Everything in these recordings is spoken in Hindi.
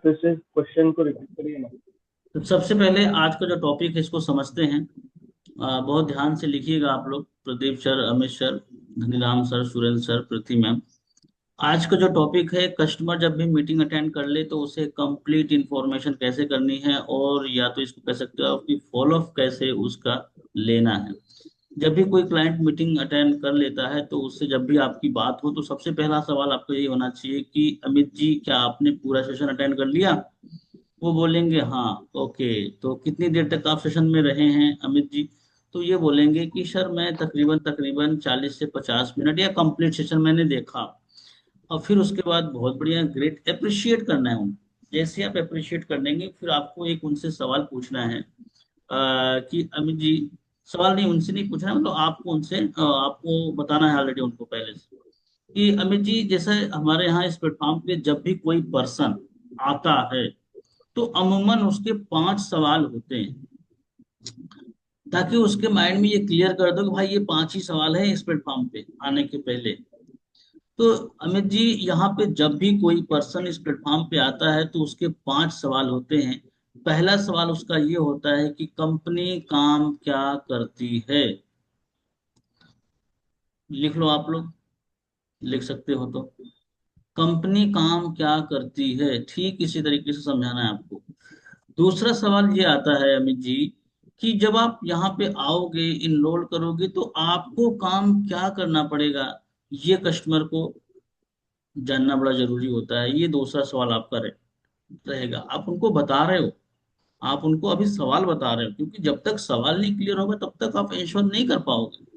फिर से क्वेश्चन को रिपीट करिए ना। तो सबसे पहले आज का जो टॉपिक है इसको समझते हैं। बहुत ध्यान से लिखिएगा आप लोग, Pradeep sir, Amit sir, Dhaniram sir, Surendra sir, Prithvi ma'am. आज का जो टॉपिक है, कस्टमर जब भी मीटिंग अटेंड कर ले तो उसे कंप्लीट इंफॉर्मेशन कैसे करनी है, और या तो इसको कह सकते हो कि फॉलो अप कैसे उसका लेना है। जब भी कोई क्लाइंट मीटिंग अटेंड कर लेता है तो उससे जब भी आपकी बात हो तो सबसे पहला सवाल आपको यही होना चाहिए कि अमित जी, क्या आपने पूरा सेशन अटेंड कर लिया? वो बोलेंगे हाँ। ओके, तो कितनी देर तक आप सेशन में रहे हैं अमित जी? तो ये बोलेंगे कि सर मैं तकरीबन तकरीबन 40 से 50 मिनट या कंप्लीट सेशन मैंने देखा। और फिर उसके बाद बहुत बढ़िया, ग्रेट, अप्रिशिएट करना है उनको। जैसे आप अप्रिशिएट कर देंगे फिर आपको एक उनसे सवाल पूछना है, कि अमित जी, सवाल नहीं, उनसे नहीं पूछना है, मतलब आपको उनसे आपको बताना है ऑलरेडी उनको पहले से, कि अमित जी, जैसे हमारे यहाँ इस प्लेटफॉर्म पे जब भी कोई पर्सन आता है तो अमूमन उसके 5 सवाल होते हैं, ताकि उसके माइंड में ये क्लियर कर दो कि भाई ये 5 ही सवाल है इस प्लेटफॉर्म पे आने के पहले। तो अमित जी, यहाँ पे जब भी कोई पर्सन इस प्लेटफॉर्म पे आता है तो उसके 5 सवाल होते हैं। पहला सवाल उसका ये होता है कि कंपनी काम क्या करती है। लिख लो आप लोग, लिख सकते हो तो। कंपनी काम क्या करती है, ठीक इसी तरीके से समझाना है आपको। दूसरा सवाल ये आता है अमित जी, कि जब आप यहाँ पे आओगे, इनरोल करोगे, तो आपको काम क्या करना पड़ेगा, ये कस्टमर को जानना बड़ा जरूरी होता है। ये दूसरा सवाल आपका रहेगा। आप उनको बता रहे हो, आप उनको अभी सवाल बता रहे हो, क्योंकि जब तक सवाल नहीं क्लियर होगा तब तक आप इंश्योर नहीं कर पाओगे।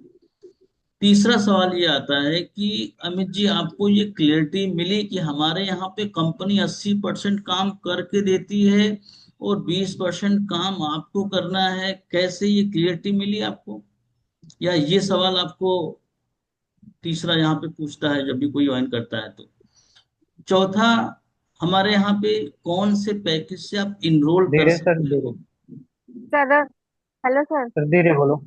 तीसरा सवाल ये आता है कि अमित जी, आपको ये क्लियरिटी मिली कि हमारे यहाँ पे कंपनी 80% काम करके देती है और 20% काम आपको करना है, कैसे ये क्लियरिटी मिली आपको? या ये सवाल आपको तीसरा यहाँ पे पूछता है जब भी कोई ज्वाइन करता है तो। चौथा, हमारे यहाँ पे कौन से पैकेज से आप इनरोल कर धीरे सर, सकते धीरे। हो। सर। Hello sir. सर धीरे बोलो।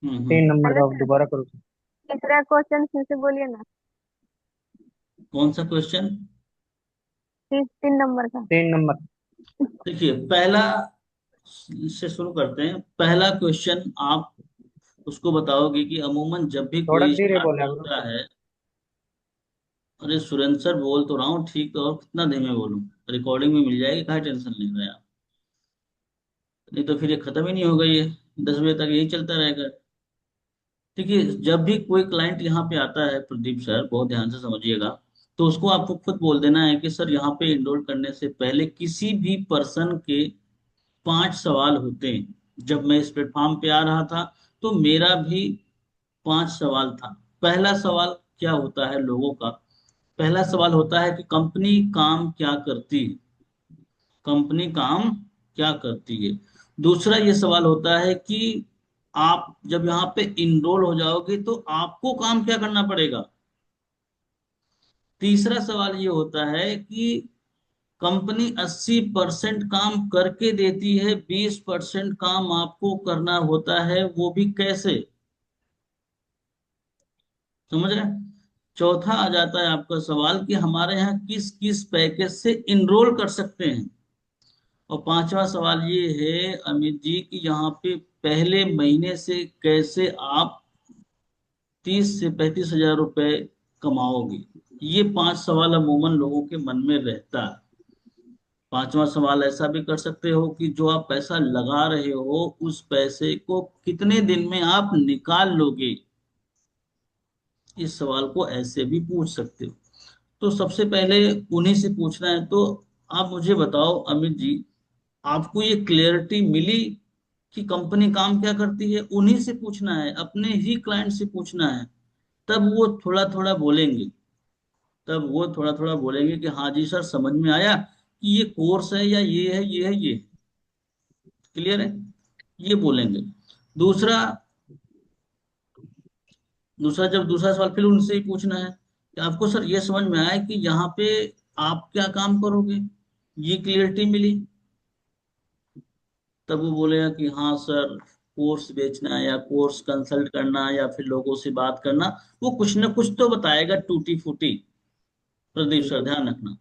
तीन नंबर हेलो का आप सर। दोबारा करो सर। तीसरा क्वेश्चन फिर से बोलिए ना। कौन सा क्वेश्चन? 3 नंबर का। 3 नंबर। देखिए, पहला से शुरू करते हैं। पहला क्वेश्चन आप उसको बताओगे कि अमूमन जब भी थोड़ा कोई धीरे स्टार्ट बोला करो। करता है। अरे सुरेंद्र सर, बोल तो रहा हूँ ठीक, और कितना धीमे बोलूं? रिकॉर्डिंग में मिल जाएगी, काहे टेंशन ले रहे हैं आप? नहीं तो फिर ये खत्म ही नहीं होगा, ये 10 बजे तक यही चलता रहेगा। देखिए, जब भी कोई क्लाइंट यहाँ पे आता है प्रदीप सर, बहुत ध्यान से समझिएगा, तो उसको आपको खुद बोल देना है कि सर, यहाँ पे इनरोल करने से पहले किसी भी पर्सन के 5 सवाल होते हैं। जब मैं इस प्लेटफॉर्म पे आ रहा था तो मेरा भी 5 सवाल था। पहला सवाल क्या होता है लोगों का? पहला सवाल होता है कि कंपनी काम क्या करती है। कंपनी काम क्या करती है। दूसरा ये सवाल होता है कि आप जब यहाँ पे इनरोल हो जाओगे तो आपको काम क्या करना पड़ेगा। तीसरा सवाल ये होता है कि कंपनी 80% काम करके देती है, 20% काम आपको करना होता है, वो भी कैसे? समझ रहे हैं? चौथा आ जाता है आपका सवाल कि हमारे यहाँ किस किस पैकेज से इनरोल कर सकते हैं। और पांचवा सवाल ये है अमित जी, कि यहाँ पे पहले महीने से कैसे आप 30 से 35 हजार रुपए कमाओगे। ये 5 सवाल अमूमन लोगों के मन में रहता है। पांचवा सवाल ऐसा भी कर सकते हो कि जो आप पैसा लगा रहे हो उस पैसे को कितने दिन में आप निकाल लोगे। इस सवाल को ऐसे भी पूछ सकते हो। तो सबसे पहले उन्हीं से पूछना है। तो आप मुझे बताओ अमित जी, आपको ये क्लियरिटी मिली कि कंपनी काम क्या करती है? उन्हीं से पूछना है, अपने ही क्लाइंट से पूछना है। तब वो थोड़ा थोड़ा बोलेंगे, तब वो थोड़ा थोड़ा बोलेंगे कि हाँ जी सर, समझ में आया कि ये कोर्स है या ये है, ये है, ये है। क्लियर है? ये बोलेंगे। दूसरा, जब दूसरा सवाल फिर उनसे ही पूछना है कि आपको सर ये समझ में आया कि यहाँ पे आप क्या काम करोगे, ये क्लियरिटी मिली। तब वो बोलेगा कि हाँ सर, कोर्स बेचना या कोर्स कंसल्ट करना या फिर लोगों से बात करना। वो कुछ ना कुछ तो बताएगा टूटी फूटी। प्रदीप सर, ध्यान रखना।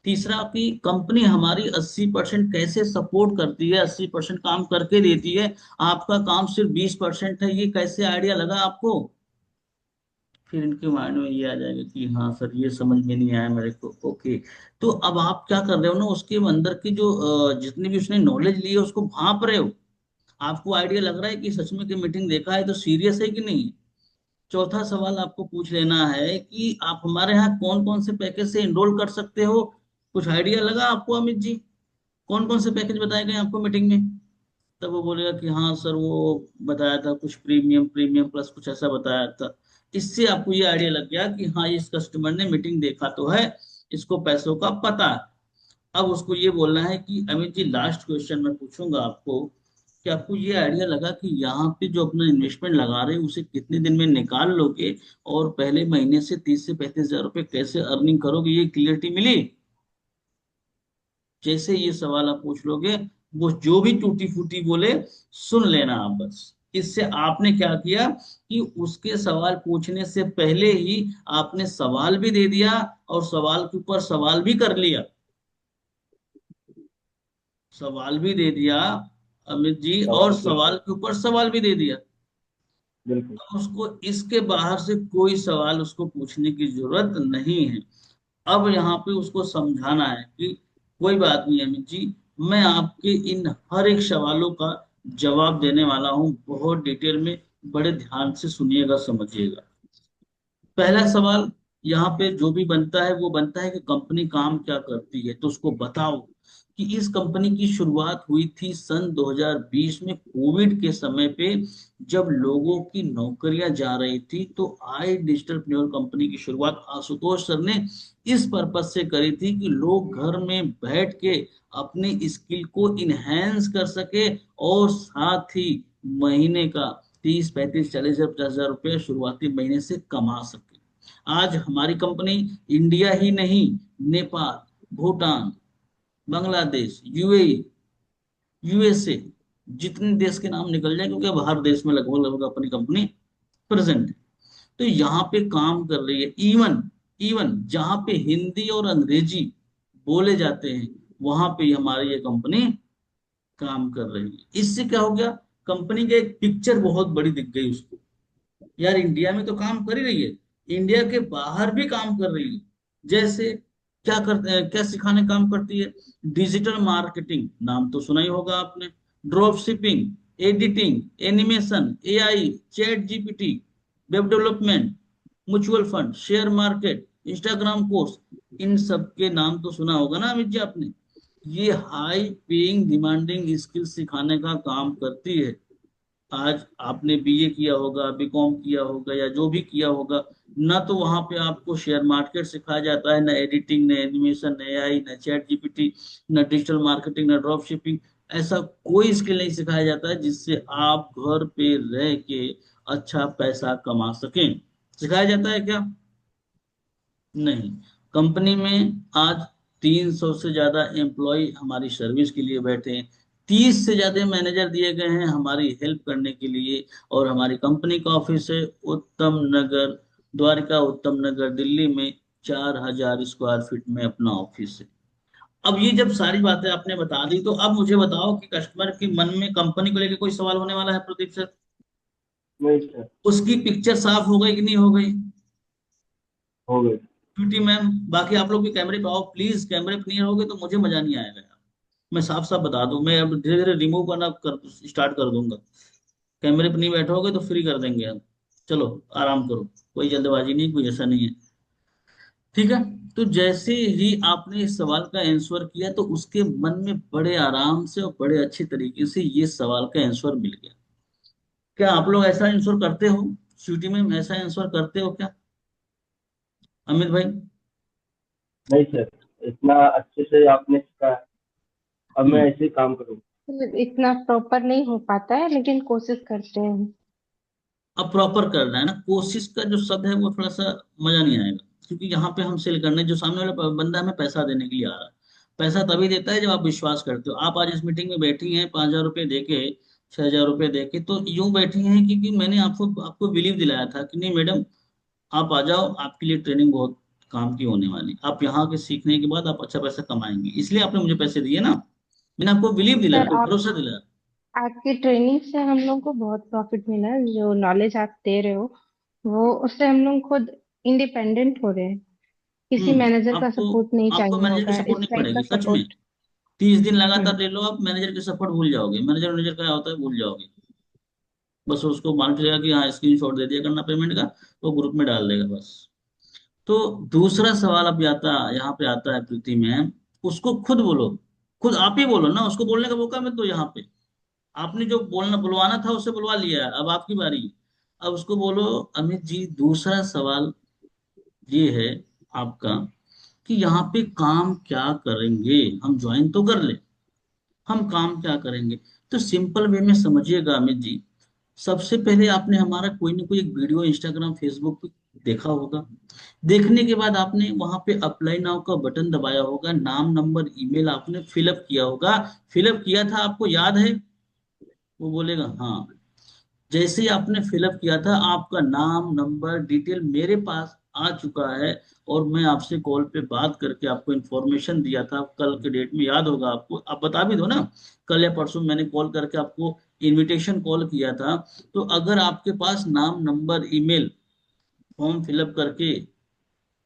तीसरा कि कंपनी हमारी 80% कैसे सपोर्ट करती है, 80% काम करके देती है, आपका काम सिर्फ 20% है, ये कैसे आइडिया लगा आपको। फिर इनके माइंड में ये आ जाएगा कि हाँ सर ये समझ में नहीं आया मेरे को, ओके। तो अब आप क्या कर रहे हो ना, उसके अंदर की जो जितनी भी उसने नॉलेज ली है उसको भांप रहे हो। आपको आइडिया लग रहा है कि सच में कि मीटिंग देखा है तो सीरियस है कि नहीं। चौथा सवाल आपको पूछ लेना है कि आप हमारे यहाँ कौन कौन से पैकेज से एनरोल कर सकते हो। कुछ आइडिया लगा आपको अमित जी, कौन कौन से पैकेज बताए गए आपको मीटिंग में। तब वो बोलेगा कि हाँ सर वो बताया था कुछ प्रीमियम, प्रीमियम प्लस कुछ ऐसा बताया था। इससे आपको ये आइडिया लग गया कि हाँ इस कस्टमर ने मीटिंग देखा तो है, इसको पैसों का पता है। अब उसको ये बोलना है कि अमित जी लास्ट क्वेश्चन मैं पूछूंगा आपको कि आपको ये आइडिया लगा कि यहाँ पे जो अपना इन्वेस्टमेंट लगा रहे हैं उसे कितने दिन में निकाल लोगे, और पहले महीने से 30 से 35 हजार रुपये कैसे अर्निंग करोगे, ये क्लियरिटी मिली। जैसे ये सवाल आप पूछ लोगे, वो जो भी टूटी फूटी बोले सुन लेना आप बस। इससे आपने क्या किया कि उसके सवाल पूछने से पहले ही आपने सवाल भी दे दिया और सवाल के ऊपर सवाल भी कर लिया। सवाल भी दे दिया अमित जी, और सवाल सवाल बिल्कुल। के ऊपर सवाल भी दे दिया। बिल्कुल। अब उसको इसके बाहर से कोई सवाल उसको पूछने की जरूरत नहीं है। अब यहाँ पे उसको समझाना है कि कोई बात नहीं अमित जी, मैं आपके इन हर एक सवालों का जवाब देने वाला हूँ, बहुत डिटेल में, बड़े ध्यान से सुनिएगा समझिएगा। पहला सवाल यहाँ पे जो भी बनता है वो बनता है कि कंपनी काम क्या करती है, तो उसको बताओ कि इस कंपनी की शुरुआत हुई थी सन 2020 में, कोविड के समय पे, जब लोगों की नौकरियां जा रही थी। तो आई डिजिटल प्लेयर कंपनी की शुरुआत आशुतोष सर ने इस पर्पज से करी थी कि लोग घर में बैठ के अपनी स्किल को इनहेंस कर सके, और साथ ही महीने का 30 35 40 हजार 50 हजार रुपये शुरुआती महीने से कमा सके। आज हमारी कंपनी इंडिया ही नहीं, नेपाल, भूटान, बांग्लादेश, यूएई, यूएसए, जितने देश के नाम निकल जाए, क्योंकि अब हर देश में लगभग लगभग अपनी कंपनी प्रेजेंट है, तो यहाँ पे काम कर रही है। इवन इवन जहाँ पे हिंदी और अंग्रेजी बोले जाते हैं वहां पे हमारी ये कंपनी काम कर रही है। इससे क्या हो गया, कंपनी की एक पिक्चर बहुत बड़ी दिख गई उसको, यार इंडिया में तो काम कर ही रही है, इंडिया के बाहर भी काम कर रही है। जैसे क्या करते हैं, क्या सिखाने काम करती है, डिजिटल मार्केटिंग, नाम तो सुना ही होगा आपने, drop shipping, editing, animation, AI, chat GPT, web development, mutual fund, share market, Instagram course, इन सब के नाम तो सुना होगा ना अमित जी आपने। ये हाई पेइंग डिमांडिंग स्किल सिखाने का काम करती है। आज आपने बीए किया होगा, बीकॉम किया होगा, या जो भी किया होगा, ना तो वहां पे आपको शेयर मार्केट सिखाया जाता है, ना एडिटिंग, ना एनिमेशन, ना एआई, ना चैट जीपीटी, ना डिजिटल मार्केटिंग, ना ड्रॉप शिपिंग। ऐसा कोई स्किल नहीं सिखाया जाता है जिससे आप घर पे रह के अच्छा पैसा कमा सकें। सिखाया जाता है क्या? नहीं। कंपनी में आज 300 से ज्यादा एम्प्लॉय हमारी सर्विस के लिए बैठे हैं, 30 से ज्यादा मैनेजर दिए गए हैं हमारी हेल्प करने के लिए। और हमारी कंपनी का ऑफिस है उत्तम नगर, द्वारका उत्तम नगर, दिल्ली में, 4000 स्क्वायर फीट में अपना ऑफिस है। अब ये जब सारी बातें आपने बता दी, तो अब मुझे बताओ कि कस्टमर के मन में कंपनी को लेकर कोई सवाल होने वाला है प्रदीप सर? नहीं सर। उसकी पिक्चर साफ हो गई कि नहीं हो गई? हो गए। क्यूटी मैम, बाकी आप लोग भी कैमरे पे आओ प्लीज, कैमरे पे नहीं रहोगे तो मुझे मजा नहीं आएगा यार। मैं साफ साफ बता दूं, मैं अब धीरे धीरे रिमूव करना स्टार्ट कर दूंगा। कैमरे पे नहीं बैठोगे तो फ्री कर देंगे हम। चलो आराम करो, कोई जल्दबाजी नहीं, कोई ऐसा नहीं है, ठीक है। तो जैसे ही आपने इस सवाल का आंसर किया तो उसके मन में बड़े आराम से और बड़े अच्छे तरीके से ये सवाल का आंसर मिल गया। क्या आप लोग ऐसा आंसर करते हो? क्यूटी में ऐसा आंसर करते हो क्या अमित भाई? नहीं सर, इतना अच्छे से आपने सिखाया, अब मैं हम्म। ऐसे ही काम करूँगा। इतना प्रॉपर नहीं हो पाता है लेकिन कोशिश करते हैं। अब प्रॉपर करना है ना, कोशिश का जो शब्द है वो थोड़ा सा मजा नहीं आएगा, क्योंकि यहाँ पे हम सेल करने, जो सामने वाला बंदा हमें पैसा देने के लिए आ रहा है। पैसा तभी देता है जब आप विश्वास करते हो। आप आज इस मीटिंग में बैठी हैं 5000 रुपये दे के, 6000 रुपये दे के, तो यूं बैठी हैं क्योंकि मैंने आपको आपको बिलीव दिलाया था कि नहीं मैडम, आप आ जाओ, आपके लिए ट्रेनिंग बहुत काम की होने वाली। आप यहाँ के सीखने के बाद आप अच्छा पैसा कमाएंगे, इसलिए आपने मुझे पैसे दिए ना, मैंने आपको बिलीव दिलाया, सर आपको आप भरोसा दिलाया। आपकी ट्रेनिंग से हम लोग को बहुत प्रॉफिट मिला है। जो नॉलेज आप दे रहे हो वो उससे हम लोग खुद इंडिपेंडेंट हो रहे हैं। किसी मैनेजर का आपको सपोर्ट नहीं आपको चाहिए मैनेजर की होगा, सपोर्ट इस नहीं टाइप का पड़ेगी सच में। सपोर्ट। 30 दिन लगातार हम्म। ले लो, आप मैनेजर की सपोर्ट भूल जाओगे, मैनेजर मैनेजर क्या होता है भूल जाओगे। बस उसको मान चलेगा कि हाँ स्क्रीन शॉट दे दिया करना पेमेंट का, वो ग्रुप में डाल देगा बस। तो दूसरा सवाल अब आता, यहाँ पे आता है प्रीति मैम, उसको खुद बोलो, खुद आप ही बोलो ना, उसको बोलने का मौका मत दो यहाँ पे। आपने जो बोलना बुलवाना था उससे बुलवा लिया है, अब आपकी बारी है। अब उसको बोलो, अमित जी दूसरा सवाल ये है आपका कि यहाँ पे काम क्या करेंगे, हम ज्वाइन तो कर ले, हम काम क्या करेंगे। तो सिंपल वे में समझिएगा अमित जी। सबसे पहले आपने हमारा कोई ना कोई एक वीडियो इंस्टाग्राम फेसबुक पे देखा होगा। देखने के बाद आपने वहां पे अप्लाई नाउ का बटन दबाया होगा, नाम नंबर ईमेल आपने फिलअप किया होगा। फिलअप किया था, आपको याद है? वो बोलेगा हाँ। जैसे ही आपने फिलअप किया था, आपका नाम नंबर डिटेल मेरे पास आ चुका है, और मैं आपसे कॉल पे बात करके आपको इन्फॉर्मेशन दिया था कल के डेट में, याद होगा आपको, आप बता भी दो ना। कल या परसों मैंने कॉल करके आपको इनविटेशन कॉल किया था। तो अगर आपके पास नाम नंबर ईमेल फॉर्म फिलअप करके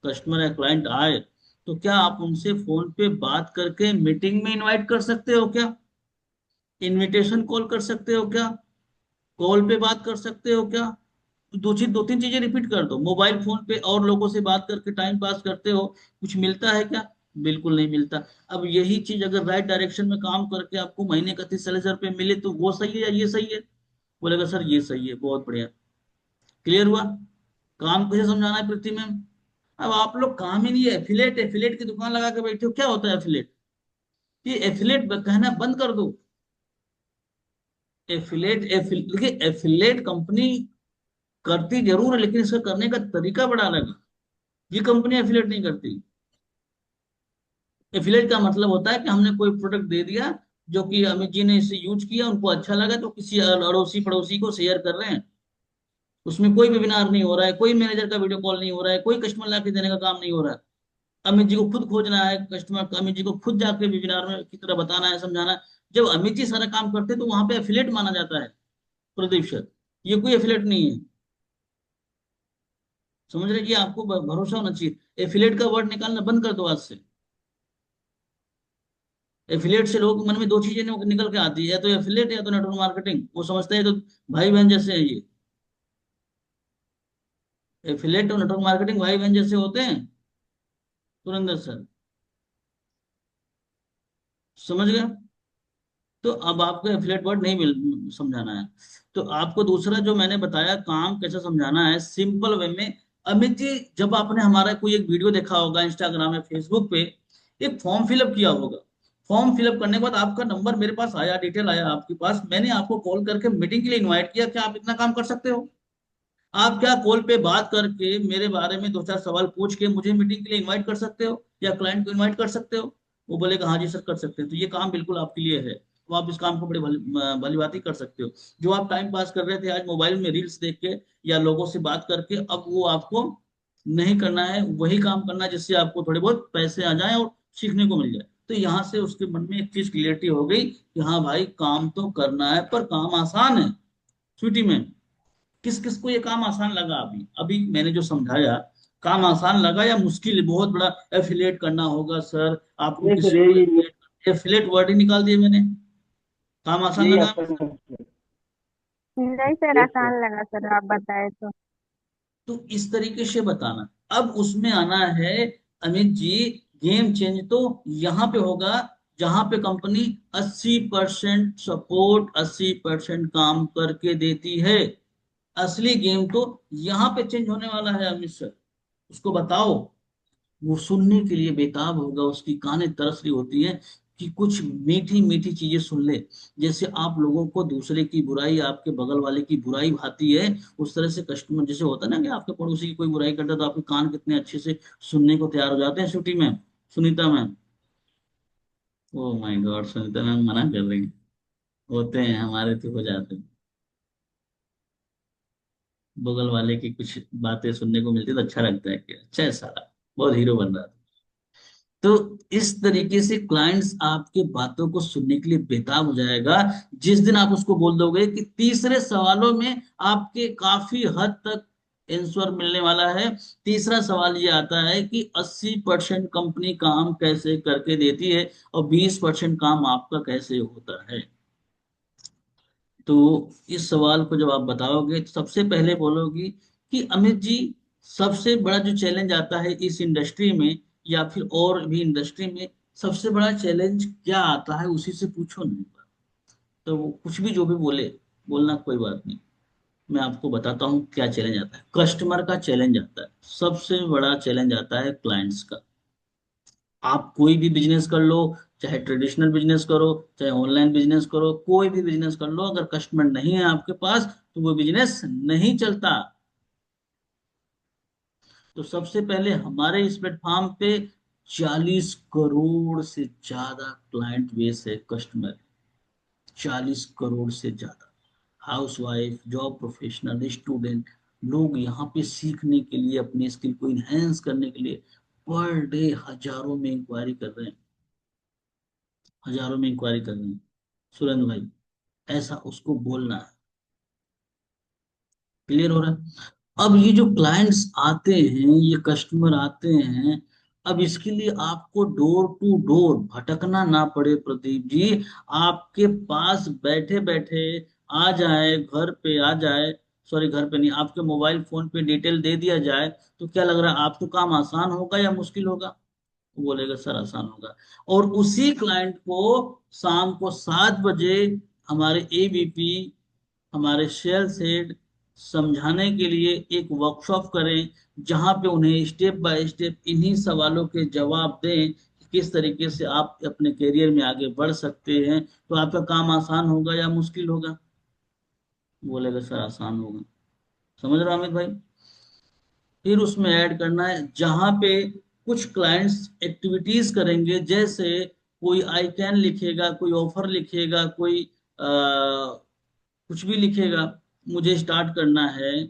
कस्टमर या क्लाइंट आए, तो क्या आप उनसे फोन पे बात करके मीटिंग में इनवाइट कर सकते हो क्या? इनविटेशन कॉल कर सकते हो क्या? कॉल पे बात कर सकते हो क्या? दो तीन चीजें रिपीट कर दो। मोबाइल फोन पे और लोगों से बात करके टाइम पास करते हो, कुछ मिलता है क्या? बिल्कुल नहीं मिलता। अब यही चीज अगर राइट डायरेक्शन में काम करके आपको महीने का 30-40 हजार रुपये मिले, तो वो सही है या ये सही है? बोलेगा सर ये सही है, बहुत बढ़िया। क्लियर हुआ? काम कैसे समझाना है पृथ्वी मैम? अब आप लोग काम ही नहीं है, एफिलेट एफिलेट की दुकान लगा के बैठे हो। क्या होता है एफिलेट? ये एफिलेट कहना बंद कर दो। देखिए एफिलेट कंपनी करती जरूर है, लेकिन इसका करने का तरीका बड़ा अलग है। ये कंपनी एफिलेट नहीं करती। एफिलेट का मतलब होता है कि हमने कोई प्रोडक्ट दे दिया, जो कि अमित जी ने इसे यूज किया, उनको अच्छा लगा, तो किसी अड़ोसी पड़ोसी को शेयर कर रहे हैं। उसमें कोई वेबिनार नहीं हो रहा है, कोई मैनेजर का वीडियो कॉल नहीं हो रहा है, कोई कस्टमर ला के देने का काम नहीं हो रहा है। अमित जी को खुद खोजना है कस्टमर, अमित जी को खुद जाके वेबिनार में की तरह बताना है, समझाना है। जब अमित जी सारा काम करते हैं, तो वहां पे एफिलेट माना जाता है प्रदीप सर। ये कोई एफिलेट नहीं है। समझ रहे? कि आपको भरोसा होना चाहिए। एफिलेट का वर्ड निकालना बंद कर दो आज से। एफिलेट से लोगों के मन में दो चीजें निकल के आती है, या तो एफिलेट या तो नेटवर्क मार्केटिंग। वो समझते हैं तो भाई बहन जैसे हैं ये। एफिलेट और नेटवर्क मार्केटिंग भाई बहन जैसे होते हैं, सुरेंद्र सर। समझ गया? तो अब आपको एफिलेट वर्ड नहीं मिल समझाना है। तो आपको दूसरा जो मैंने बताया काम कैसे समझाना है, सिंपल वे में। अमित जी, जब आपने हमारा कोई एक वीडियो देखा होगा इंस्टाग्राम या फेसबुक पे, एक फॉर्म फिलअप किया होगा। फॉर्म फिलअप करने के बाद आपका नंबर मेरे पास आया, डिटेल आया आपके पास, मैंने आपको कॉल करके मीटिंग के लिए इनवाइट किया। क्या आप इतना काम कर सकते हो? आप क्या कॉल पे बात करके मेरे बारे में दो चार सवाल पूछ के मुझे मीटिंग के लिए इनवाइट कर सकते हो, या क्लाइंट को इनवाइट कर सकते हो? वो बोलेगा हाँ जी सर कर सकते हैं। तो ये काम बिल्कुल आपके लिए है, तो आप इस काम को बड़ी भली भली बात ही कर सकते हो। जो आप टाइम पास कर रहे थे आज मोबाइल में रील्स देख के या लोगों से बात करके, अब वो आपको नहीं करना है। वही काम करना है जिससे आपको थोड़े बहुत पैसे आ जाए और सीखने को मिल जाए। तो यहाँ से उसके मन में एक चीज क्लियरिटी हो गई कि हाँ भाई काम तो करना है, पर काम आसान है। स्वीटी में किस किस को ये काम आसान लगा? अभी अभी मैंने जो समझाया, काम आसान लगा या मुश्किल है? बहुत बड़ा एफिलेट करना होगा सर, आपको नहीं सर, किसी को यही एफिलेट वर्ड ही निकाल दिया मैंने। काम आसान यही लगा? आसान है। नहीं सर, यस सर। आसान लगा सर, आप बताए तो। तो इस तरीके से बताना। अब उसमें आना है अमित जी, गेम चेंज तो यहाँ पे होगा जहां पे कंपनी 80% सपोर्ट, 80% काम करके देती है। असली गेम तो यहाँ पे चेंज होने वाला है अमित सर। उसको बताओ, वो सुनने के लिए बेताब होगा, उसकी कानें तरस रही होती हैं कि कुछ मीठी मीठी चीजें सुन ले। जैसे आप लोगों को दूसरे की बुराई, आपके बगल वाले की बुराई भाती है, उस तरह से कस्टमर जैसे होता है ना, कि आपके पड़ोसी की कोई बुराई करता है, तो आपके कान कितने अच्छे से सुनने को तैयार हो जाते हैं। छुट्टी में Sunita ma'am, oh my God, Sunita ma'am मना कर रही हैं। होते हैं हमारे, तो हो जाते हैं। बगल वाले की कुछ बातें सुनने को मिलती है तो अच्छा लगता है कि अच्छा है साला, बहुत हीरो बन रहा था। तो इस तरीके से क्लाइंट्स आपके बातों को सुनने के लिए बेताब हो जाएगा। जिस दिन आप उसको बोल दोगे कि तीसरे सवालों में आपके काफी हद तक आंसर मिलने वाला है। तीसरा सवाल ये आता है कि 80% कंपनी काम कैसे करके देती है और 20% काम आपका कैसे होता है। तो इस सवाल को जब आप बताओगे तो सबसे पहले बोलोगी कि अमित जी, सबसे बड़ा जो चैलेंज आता है इस इंडस्ट्री में या फिर और भी इंडस्ट्री में, सबसे बड़ा चैलेंज क्या आता है उसी से पूछो नहीं। तो वो कुछ भी जो भी बोले, बोलना कोई बात नहीं। मैं आपको बताता हूँ क्या चैलेंज आता है। कस्टमर का चैलेंज आता है, सबसे बड़ा चैलेंज आता है क्लाइंट्स का। आप कोई भी बिजनेस कर लो, चाहे ट्रेडिशनल बिजनेस करो, चाहे ऑनलाइन बिजनेस करो, कोई भी बिजनेस कर लो, अगर कस्टमर नहीं है आपके पास तो वो बिजनेस नहीं चलता। तो सबसे पहले हमारे इस प्लेटफॉर्म पे 40 करोड़ से ज्यादा क्लाइंट बेस है, कस्टमर 40 करोड़ से ज्यादा। House wife, job professional, student, लोग यहाँ पे सीखने के लिए, अपने स्किल को इनहेंस करने के लिए पर डे हजारों में इंक्वायरी कर रहे हैं, हजारों में इंक्वायरी कर रहे हैं। सुरेंद्र भाई, ऐसा उसको बोलना है। क्लियर हो रहा है? अब ये जो क्लाइंट्स आते हैं, ये कस्टमर आते हैं, अब इसके लिए आपको डोर टू डोर भटकना ना पड़े प्रदीप जी। आपके पास बैठे बैठे आ जाए, घर पे आ जाए, सॉरी घर पे नहीं, आपके मोबाइल फोन पे डिटेल दे दिया जाए, तो क्या लग रहा है आपको काम आसान होगा या मुश्किल होगा? वो बोलेगा सर आसान होगा। और उसी क्लाइंट को शाम को 7 बजे हमारे एबीपी, हमारे सेल्स हेड समझाने के लिए एक वर्कशॉप करें, जहां पे उन्हें स्टेप बाय स्टेप इन्हीं सवालों के जवाब दें कि किस तरीके से आप अपने करियर में आगे बढ़ सकते हैं। तो आपका काम आसान होगा या मुश्किल होगा? बोलेगा सर आसान होगा। समझ रहे हो अमित भाई? फिर उसमें ऐड करना है जहां पे कुछ क्लाइंट्स एक्टिविटीज करेंगे, जैसे कोई आई कैन लिखेगा, कोई ऑफर लिखेगा, कोई कुछ भी लिखेगा, मुझे स्टार्ट करना है।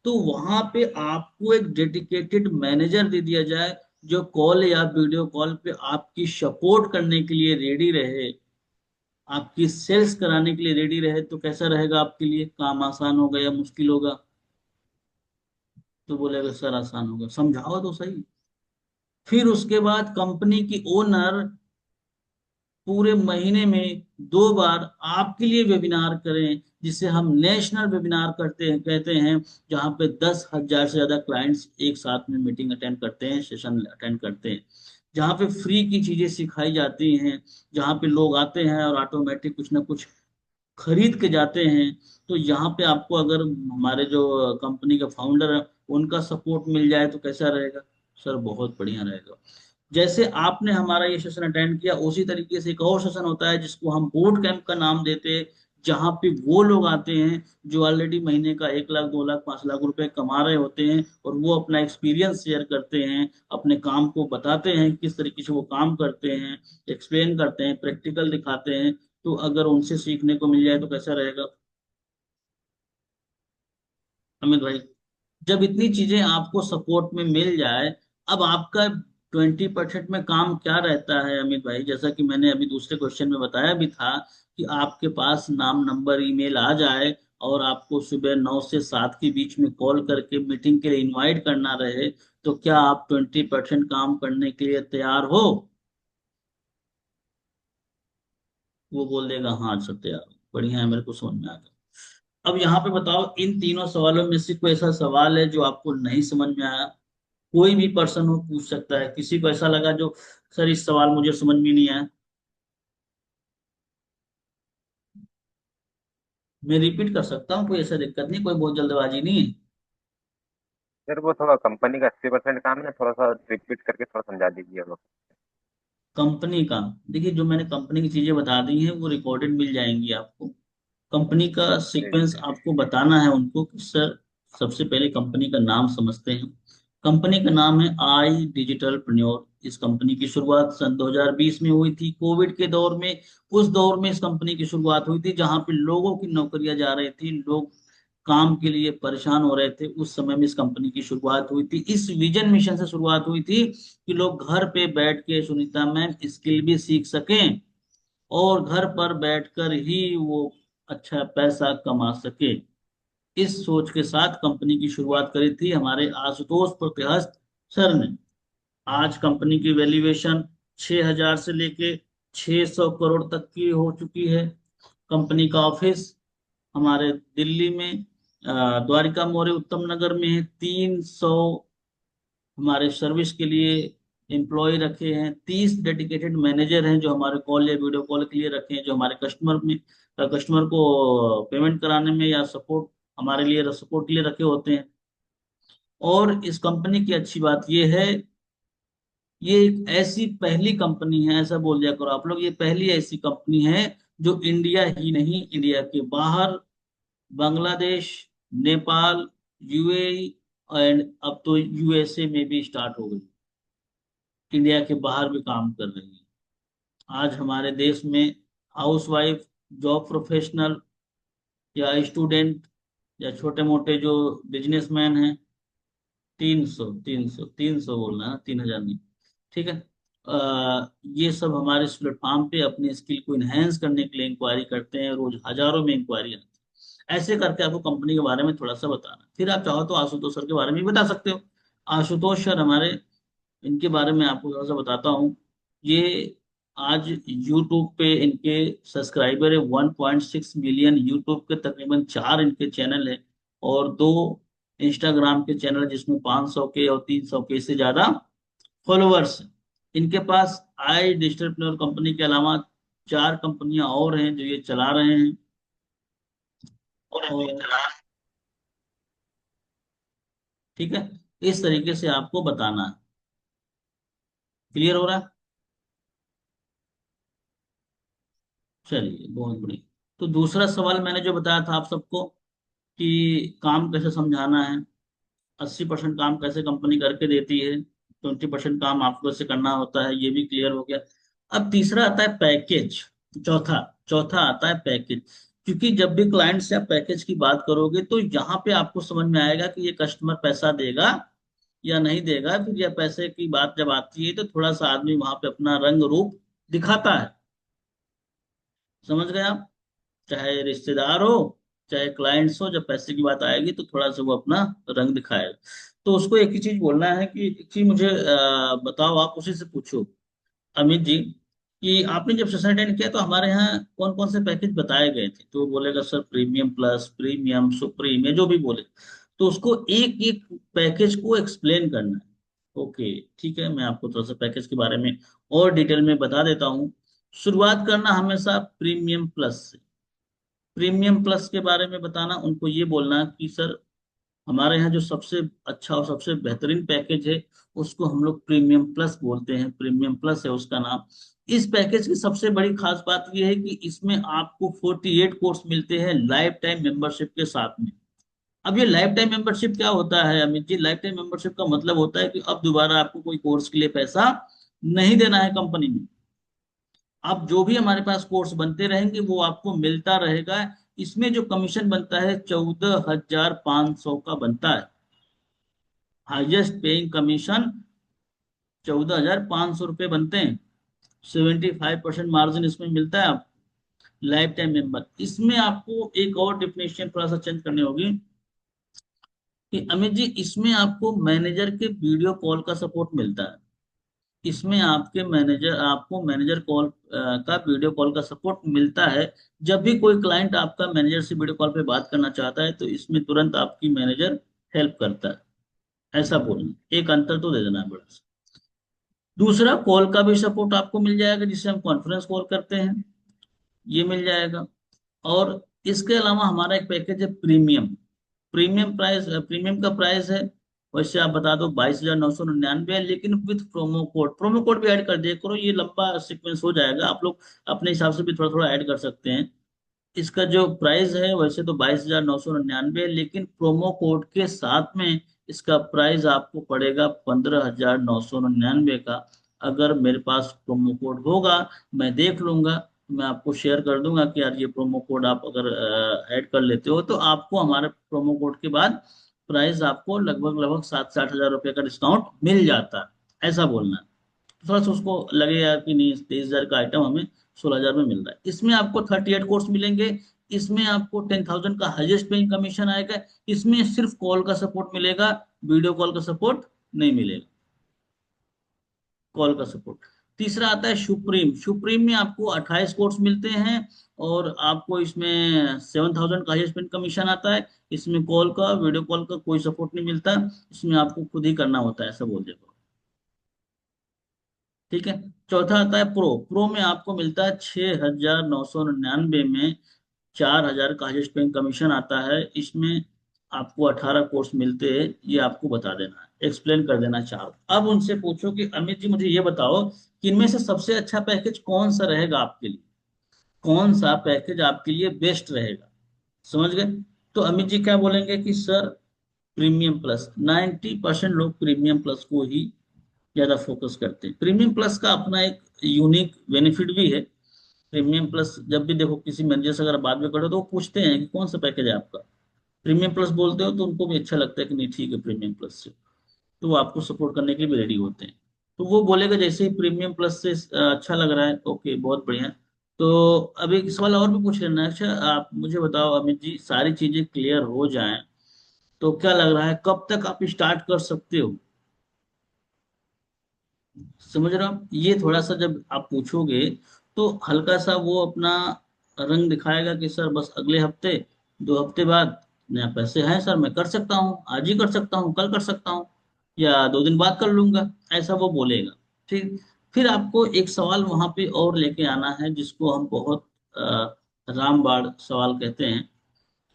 तो वहां पे आपको एक डेडिकेटेड मैनेजर दे दिया जाए, जो कॉल या वीडियो कॉल पे आपकी सपोर्ट करने के लिए रेडी रहे, आपकी सेल्स कराने के लिए रेडी रहे। तो कैसा रहेगा आपके लिए? काम आसान होगा या मुश्किल होगा? तो बोलेगा सर आसान होगा। समझाओ तो सही। फिर उसके बाद कंपनी की ओनर पूरे महीने में 2 बार आपके लिए वेबिनार करें, जिसे हम नेशनल वेबिनार करते हैं कहते हैं, जहां पे 10,000 से ज्यादा क्लाइंट्स एक साथ में मीटिंग अटेंड करते हैं, सेशन अटेंड करते हैं, जहां पे फ्री की चीजें सिखाई जाती हैं, जहां पे लोग आते हैं और ऑटोमेटिक कुछ ना कुछ खरीद के जाते हैं। तो यहाँ पे आपको अगर हमारे जो कंपनी का फाउंडर है उनका सपोर्ट मिल जाए तो कैसा रहेगा? सर बहुत बढ़िया रहेगा। जैसे आपने हमारा ये सेशन अटेंड किया, उसी तरीके से एक और सेशन होता है जिसको हम बूट कैंप का नाम देते हैं, जहाँ पे वो लोग आते हैं जो ऑलरेडी महीने का 1 लाख, 2 लाख, 5 लाख रुपए कमा रहे होते हैं, और वो अपना एक्सपीरियंस शेयर करते हैं, अपने काम को बताते हैं किस तरीके से वो काम करते हैं, एक्सप्लेन करते हैं, प्रैक्टिकल दिखाते हैं। तो अगर उनसे सीखने को मिल जाए तो कैसा रहेगा अमित भाई? जब इतनी चीजें आपको सपोर्ट में मिल जाए, अब आपका 20% में काम क्या रहता है अमित भाई? जैसा कि मैंने अभी दूसरे क्वेश्चन में बताया भी था कि आपके पास नाम, नंबर, ईमेल आ जाए और आपको सुबह 9 से 7 के बीच में कॉल करके मीटिंग के लिए इनवाइट करना रहे, तो क्या आप 20% काम करने के लिए तैयार हो? वो बोल देगा हाँ सर तैयार हूं। बढ़िया है, मेरे को समझ में आ गया। अब यहाँ पे बताओ, इन तीनों सवालों में से कोई ऐसा सवाल है जो आपको नहीं समझ में आया? कोई भी पर्सन हो पूछ सकता है। किसी को ऐसा लगा जो सर इस सवाल मुझे समझ में नहीं आया, मैं रिपीट कर सकता हूँ, कोई ऐसा दिक्कत नहीं, कोई बहुत जल्दबाजी नहीं है। सर वो थोड़ा कंपनी का 80% काम है ना, थोड़ा सा रिपीट करके थोड़ा समझा दीजिए वो। कंपनी का, देखिए जो मैंने कंपनी की चीजें बता दी हैं वो रिकॉर्डेड मिल जाएंगी आपको। कंपनी का जी सीक्वेंस आपको बताना है उनको कि सर, सबसे पहले कंपनी का नाम समझते हैं। कंपनी का नाम है आई डिजिटल प्रन्योर। इस कंपनी की शुरुआत सन 2020 में हुई थी, कोविड के दौर में। उस दौर में इस कंपनी की शुरुआत हुई थी जहां पे लोगों की नौकरियां जा रही थी, लोग काम के लिए परेशान हो रहे थे, उस समय में इस कंपनी की शुरुआत हुई थी। इस विजन मिशन से शुरुआत हुई थी कि लोग घर पे बैठ के, सुनीता मैम, स्किल भी सीख सकें और घर पर बैठकर ही वो अच्छा पैसा कमा सके। इस सोच के साथ कंपनी की शुरुआत करी थी हमारे आशुतोष प्रतिहस्त सर ने। आज कंपनी की वैल्यूएशन 6,000 से लेके 600 करोड़ तक की हो चुकी है। कंपनी का ऑफिस हमारे दिल्ली में द्वारिका मौर्य उत्तम नगर में है। 300 हमारे सर्विस के लिए एम्प्लॉय रखे हैं। 30 डेडिकेटेड मैनेजर हैं जो हमारे कॉल या वीडियो कॉल के लिए रखे हैं, जो हमारे कस्टमर को पेमेंट कराने में या सपोर्ट, हमारे लिए सपोर्ट के लिए रखे होते हैं। और इस कंपनी की अच्छी बात यह है, ये एक ऐसी पहली कंपनी है, ऐसा बोल दिया करो आप लोग, ये पहली ऐसी कंपनी है जो इंडिया ही नहीं, इंडिया के बाहर बांग्लादेश, नेपाल, यूएई एंड अब तो यूएसए में भी स्टार्ट हो गई, इंडिया के बाहर भी काम कर रही है। आज हमारे देश में हाउसवाइफ, जॉब प्रोफेशनल या स्टूडेंट या छोटे मोटे जो बिजनेसमैन हैं, 300 बोलना है, 3,000 नहीं, ठीक है। ये सब हमारे इस प्लेटफॉर्म पे अपने स्किल को इनहेंस करने के लिए इंक्वायरी करते हैं। रोज हजारों में इंक्वायरी आती है। ऐसे करके आपको कंपनी के बारे में थोड़ा सा बताना, फिर आप चाहो तो आशुतोष सर के बारे में भी बता सकते हो। आशुतोष सर हमारे, इनके बारे में आपको थोड़ा सा बताता हूँ। ये आज YouTube पे इनके सब्सक्राइबर है 1.6 मिलियन। YouTube के तकरीबन 4 इनके चैनल है और 2 इंस्टाग्राम के चैनल जिसमें 500 के और 300 के से ज्यादा फॉलोअर्स हैं। इनके पास आई डिजिटल कंपनी के अलावा 4 कंपनियां और हैं जो ये चला रहे हैं। और ठीक है, इस तरीके से आपको बताना है। क्लियर हो रहा है? चलिए, बहुत बढ़िया। तो दूसरा सवाल मैंने जो बताया था आप सबको कि काम कैसे समझाना है, 80% काम कैसे कंपनी करके देती है, 20% काम आपको कैसे करना होता है, ये भी क्लियर हो गया। अब तीसरा आता है पैकेज। चौथा चौथा आता है पैकेज। क्योंकि जब भी क्लाइंट से आप पैकेज की बात करोगे तो यहाँ पे आपको समझ में आएगा कि ये कस्टमर पैसा देगा या नहीं देगा। फिर यह पैसे की बात जब आती है तो थोड़ा सा आदमी वहां पे अपना रंग रूप दिखाता है। समझ गए आप? चाहे रिश्तेदार हो, चाहे क्लाइंट्स हो, जब पैसे की बात आएगी तो थोड़ा सा वो अपना रंग दिखाएगा। तो उसको एक ही चीज बोलना है कि एक चीज मुझे बताओ, आप उसी से पूछो अमित जी कि आपने जब सेशन अटेंड किया तो हमारे यहाँ कौन कौन से पैकेज बताए गए थे। तो वो बोलेगा sir premium plus, premium, supreme, ये जो भी बोले, तो उसको एक एक पैकेज को एक्सप्लेन करना है। ओके, ठीक है, मैं आपको थोड़ा सा पैकेज के बारे में और डिटेल में बता देता हूँ। शुरुआत करना हमेशा प्रीमियम प्लस से। प्रीमियम प्लस के बारे में बताना, उनको ये बोलना कि सर हमारे यहाँ जो सबसे अच्छा और सबसे बेहतरीन पैकेज है उसको हम लोग प्रीमियम प्लस बोलते हैं। प्रीमियम प्लस है उसका नाम। इस पैकेज की सबसे बड़ी खास बात यह है कि इसमें आपको 48 कोर्स मिलते हैं लाइफ टाइम मेंबरशिप के साथ में। अब ये लाइफ टाइम मेंबरशिप क्या होता है Amit ji? Life time membership का मतलब होता है कि अब दोबारा आपको कोई कोर्स के लिए पैसा नहीं देना है कंपनी में। अब जो भी हमारे पास कोर्स बनते रहेंगे वो आपको मिलता रहेगा। इसमें जो कमीशन बनता है 14,500 का बनता है। हाईएस्ट पेइंग कमीशन 14,500 रुपये बनते हैं। 75% मार्जिन इसमें मिलता है। आप लाइफ टाइम मेंबर, इसमें आपको एक और डिफिनेशन थोड़ा सा चेंज करनी होगी कि अमित जी इसमें आपको मैनेजर के वीडियो कॉल का सपोर्ट मिलता है। इसमें आपको मैनेजर कॉल का वीडियो कॉल का सपोर्ट मिलता है। जब भी कोई क्लाइंट आपका मैनेजर से वीडियो कॉल पे बात करना चाहता है तो इसमें तुरंत आपकी मैनेजर हेल्प करता है। ऐसा बोलना, एक अंतर तो दे देना है बड़ा सा। दूसरा, कॉल का भी सपोर्ट आपको मिल जाएगा जिसे हम कॉन्फ्रेंस कॉल करते हैं, ये मिल जाएगा। और इसके अलावा हमारा एक पैकेज है प्रीमियम। प्रीमियम का प्राइस है, वैसे आप बता दो, 22,999 है, लेकिन विथ प्रोमो कोड भी ऐड कर दिया करो। ये लंबा सीक्वेंस हो जाएगा, आप लोग अपने हिसाब से भी थोड़ा थोड़ा ऐड कर सकते हैं। इसका जो प्राइस है वैसे तो 22,999 है, लेकिन प्रोमो कोड के साथ में इसका प्राइस आपको पड़ेगा 15,999 का। अगर मेरे पास प्रोमो कोड होगा, मैं देख लूंगा, तो मैं आपको शेयर कर दूंगा कि यार ये प्रोमो कोड आप अगर ऐड कर लेते हो तो आपको हमारे प्रोमो कोड के बाद प्राइस आपको लगभग लगभग 7 से 8 हज़ार रुपये का डिस्काउंट मिल जाता है, ऐसा बोलना है। तो थोड़ा सा उसको लगेगा कि नहीं 23 हज़ार का आइटम हमें 16 हज़ार में मिल रहा है। इसमें आपको 38 कोर्स मिलेंगे। इसमें आपको 10,000 का हाईएस्ट पेइंग कमीशन आएगा। इसमें सिर्फ कॉल का सपोर्ट मिलेगा, वीडियो कॉल का सपोर्ट नहीं मिलेगा, कॉल का सपोर्ट। तीसरा आता है सुप्रीम। सुप्रीम में आपको 28 कोर्स मिलते हैं और आपको इसमें 7,000 का हाईएस्ट पेइंग कमीशन आता है। इसमें कॉल का, वीडियो कॉल का कोई सपोर्ट नहीं मिलता, इसमें आपको खुद ही करना होता है, ऐसा बोल देगा। ठीक है। चौथा आता है प्रो। प्रो में आपको मिलता है 6,999 में 4,000 का हाईएस्ट पेइंग कमीशन आता है। इसमें आपको 18 कोर्स मिलते हैं, ये आपको बता देना है, एक्सप्लेन कर देना चाहो। अब उनसे पूछो कि अमित जी मुझे ये बताओ कि इनमें से सबसे अच्छा पैकेज कौन सा रहेगा आपके लिए, कौन सा पैकेज आपके लिए बेस्ट रहेगा। समझ गए? तो अमित जी क्या बोलेंगे कि सर प्रीमियम प्लस। 90% लोग प्रीमियम प्लस को ही ज्यादा फोकस करते हैं। प्रीमियम प्लस का अपना एक यूनिक बेनिफिट भी है। प्रीमियम प्लस जब भी देखो किसी मैनेजर से अगर बात भी करो तो वो पूछते हैं कि कौन सा पैकेज है आपका। प्रीमियम प्लस बोलते हो तो उनको भी अच्छा लगता है कि नहीं ठीक है प्रीमियम प्लस से, तो वो आपको सपोर्ट करने के लिए भी रेडी होते हैं। तो वो बोलेगा जैसे ही प्रीमियम प्लस से अच्छा लग रहा है, ओके बहुत बढ़िया। तो अब एक सवाल और भी पूछ लेना है। अच्छा आप मुझे बताओ अमित जी, सारी चीजें क्लियर हो जाएं तो क्या लग रहा है कब तक आप स्टार्ट कर सकते हो? समझ रहे हो आप? ये थोड़ा सा जब आप पूछोगे तो हल्का सा वो अपना रंग दिखाएगा कि सर बस अगले हफ्ते, 2 हफ्ते बाद नया पैसे हैं सर, मैं कर सकता हूँ, आज ही कर सकता हूँ, कल कर सकता हूँ, या 2 दिन बाद कर लूंगा, ऐसा वो बोलेगा। ठीक। फिर आपको एक सवाल वहां पे और लेके आना है जिसको हम बहुत रामबाण सवाल कहते हैं।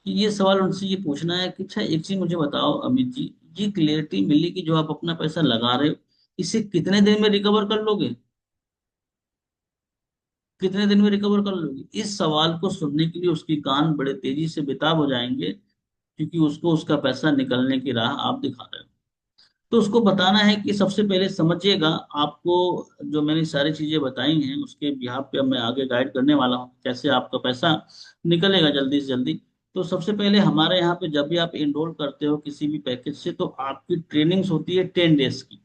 कि ये सवाल उनसे ये पूछना है कि अच्छा एक चीज मुझे बताओ अमित जी, ये क्लियरिटी मिली कि जो आप अपना पैसा लगा रहे हो इसे कितने दिन में रिकवर कर लोगे, कितने दिन में रिकवर कर लोगे? इस सवाल को सुनने के लिए उसकी कान बड़े तेजी से बेताब हो जाएंगे, क्योंकि उसको उसका पैसा निकलने की राह आप दिखा रहे हो। तो उसको बताना है कि सबसे पहले समझिएगा, आपको जो मैंने सारी चीजें बताई हैं उसके बिहाफ पे मैं आगे गाइड करने वाला हूँ कैसे आपका पैसा निकलेगा जल्दी से जल्दी। तो सबसे पहले हमारे यहाँ पे जब भी आप इनरोल करते हो किसी भी पैकेज से तो आपकी ट्रेनिंग्स होती है 10 डेज की।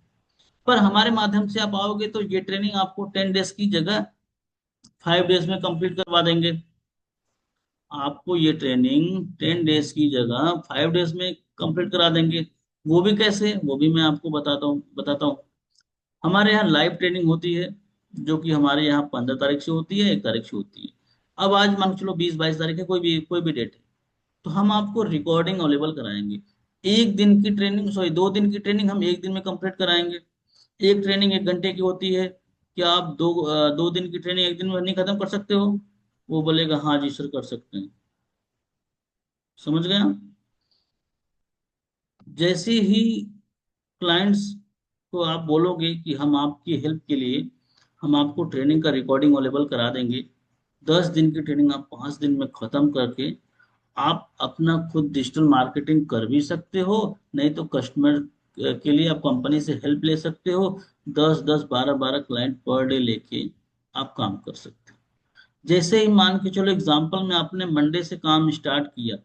पर हमारे माध्यम से आप आओगे तो ये ट्रेनिंग आपको 10 डेज की जगह 5 डेज में कंप्लीट करवा देंगे। आपको ये ट्रेनिंग 10 डेज की जगह 5 डेज में कंप्लीट करा देंगे। वो भी कैसे, वो भी मैं आपको बताता हूँ। हमारे यहाँ लाइव ट्रेनिंग होती है जो कि हमारे यहाँ 15 तारीख से होती है, 1 तारीख से होती है। अब आज मान के चलो 20-22 तारीख है, कोई भी डेट है, तो हम आपको रिकॉर्डिंग अवेलेबल कराएंगे। 1 दिन की ट्रेनिंग, सॉरी 2 दिन की ट्रेनिंग हम 1 दिन में कंप्लीट कराएंगे। एक ट्रेनिंग 1 घंटे की होती है। क्या आप 2 दिन की ट्रेनिंग 1 दिन में नहीं खत्म कर सकते हो? वो बोलेगा हाँ जी सर कर सकते हैं। समझ गए आप? जैसे ही क्लाइंट्स को आप बोलोगे कि हम आपकी हेल्प के लिए हम आपको ट्रेनिंग का रिकॉर्डिंग अवेलेबल करा देंगे, 10 दिन की ट्रेनिंग आप 5 दिन में खत्म करके आप अपना खुद डिजिटल मार्केटिंग कर भी सकते हो। नहीं तो कस्टमर के लिए आप कंपनी से हेल्प ले सकते हो। 10-10 12-12 क्लाइंट पर डे लेके आप काम कर सकते हो। जैसे ही मान के चलो एग्जांपल में आपने मंडे से काम स्टार्ट किया,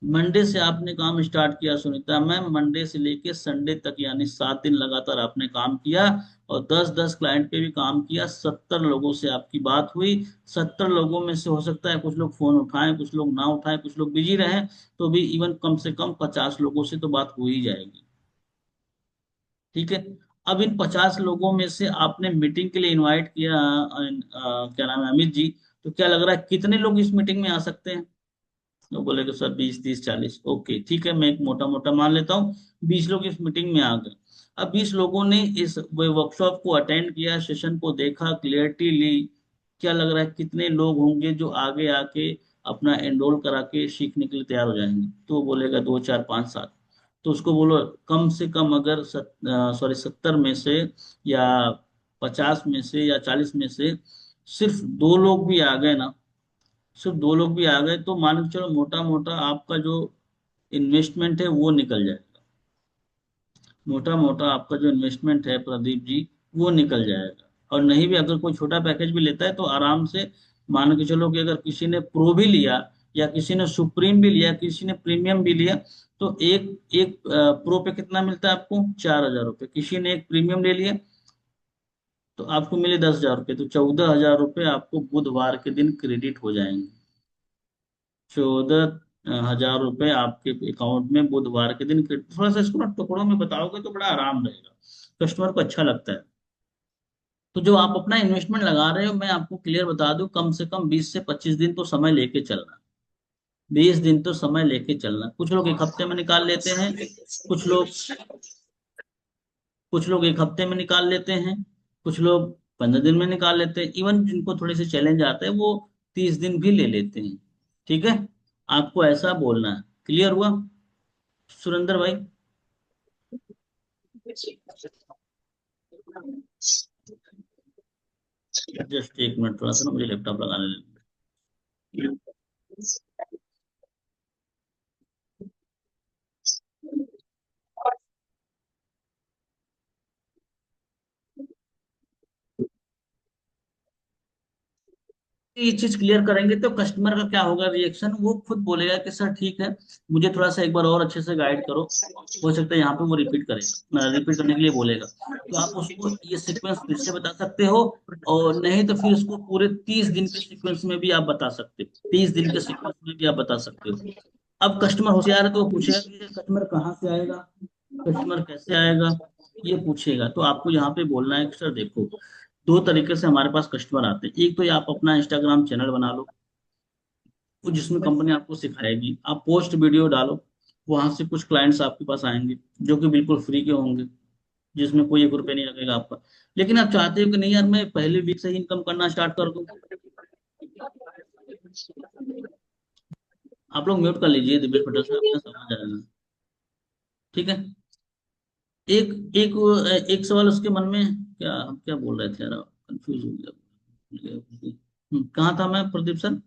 मंडे से आपने काम स्टार्ट किया सुनीता मैम, मंडे से लेके संडे तक यानी 7 दिन लगातार आपने काम किया और 10-10 क्लाइंट पे भी काम किया। 70 लोगों से आपकी बात हुई। 70 लोगों में से हो सकता है कुछ लोग फोन उठाएं, कुछ लोग ना उठाएं, कुछ लोग बिजी रहें, तो भी इवन कम से कम 50 लोगों से तो बात हो ही जाएगी। ठीक है। अब इन 50 लोगों में से आपने मीटिंग के लिए इनवाइट किया, क्या नाम है अमित जी, तो क्या लग रहा है कितने लोग इस मीटिंग में आ सकते हैं? तो बोले कि सर 20 30 40। ओके ठीक है, मैं एक मोटा मोटा मान लेता हूँ 20 लोग इस मीटिंग में आ गए। अब 20 लोगों ने इस वर्कशॉप को अटेंड किया, सेशन को देखा, क्लियरिटी ली। क्या लग रहा है कितने लोग होंगे जो आगे आके अपना एनरोल करा के सीखने के लिए तैयार हो जाएंगे? तो वो बोलेगा 2 4 5 7। तो उसको बोलो कम से कम अगर 70 में से या 50 में से या 40 में से सिर्फ 2 लोग भी आ गए ना, सिर्फ 2 लोग भी आ गए तो मान के चलो मोटा मोटा आपका जो इन्वेस्टमेंट है वो निकल जाएगा। मोटा मोटा आपका जो इन्वेस्टमेंट है प्रदीप जी वो निकल जाएगा। और नहीं भी अगर कोई छोटा पैकेज भी लेता है तो आराम से मान के चलो कि अगर किसी ने प्रो भी लिया या किसी ने सुप्रीम भी लिया, किसी ने प्रीमियम भी लिया, तो एक एक प्रो पे कितना मिलता है आपको? 4,000 रुपये। किसी ने एक प्रीमियम ले लिया तो आपको मिले 10,000 रुपये, तो 14,000 रुपये आपको बुधवार के दिन क्रेडिट हो जाएंगे। 14,000 रुपये आपके अकाउंट में बुधवार के दिन क्रेडिट। थोड़ा सा इसको ना टुकड़ों में बताओगे तो बड़ा आराम रहेगा, कस्टमर को अच्छा लगता है। तो जो आप अपना इन्वेस्टमेंट लगा रहे हो, मैं आपको क्लियर बता दूं, कम से कम 20 से 25 दिन तो समय लेके चलना। 20 दिन तो समय लेके चलना। कुछ लोग एक हफ्ते में निकाल लेते हैं, कुछ लोग एक हफ्ते में निकाल लेते हैं, कुछ लोग 15 दिन में निकाल लेते हैं, इवन जिनको थोड़े से चैलेंज आते हैं वो 30 दिन भी ले लेते हैं। ठीक है, आपको ऐसा बोलना है। क्लियर हुआ सुरेंद्र भाई? जस्ट एक मिनट, थोड़ा सा ना मुझे लैपटॉप लगाने दे। ये चीज क्लियर करेंगे तो कस्टमर का क्या होगा रिएक्शन, वो खुद बोलेगा कि सर ठीक है, मुझे थोड़ा सा एक बार और अच्छे से गाइड करो। हो सकता है यहाँ पे वो रिपीट करेगा, रिपीट करने के लिए बोलेगा, तो आप उसको ये सीक्वेंस फिर से बता सकते हो। और नहीं तो फिर उसको पूरे 30 दिन के सीक्वेंस में भी आप बता सकते हो, 30 दिन के सीक्वेंस में भी आप बता सकते हो। अब कस्टमर होशियार है तो वो पूछेगा कि ये कस्टमर कहाँ से आएगा, कस्टमर कैसे आएगा, ये पूछेगा। तो आपको यहाँ पे बोलना है कि सर देखो, दो तरीके से हमारे पास कस्टमर आते हैं। एक तो ये आप अपना इंस्टाग्राम चैनल बना लो, वो जिसमें कंपनी आपको सिखाएगी, आप पोस्ट वीडियो डालो, वहां से कुछ क्लाइंट्स आपके पास आएंगे जो कि बिल्कुल फ्री के होंगे, जिसमें कोई 1 रुपया नहीं लगेगा आपका। लेकिन आप चाहते हो कि नहीं यार, मैं पहले वीक से ही इनकम करना स्टार्ट कर दूं। आप लोग म्यूट कर लीजिए दिव्य पटेल साहब, अपना समझ आएगा। ठीक है। एक एक एक सवाल उसके मन में, क्या हम क्या बोल रहे थे यार, कंफ्यूज हो गया। कहाँ था मैं प्रदीप सर?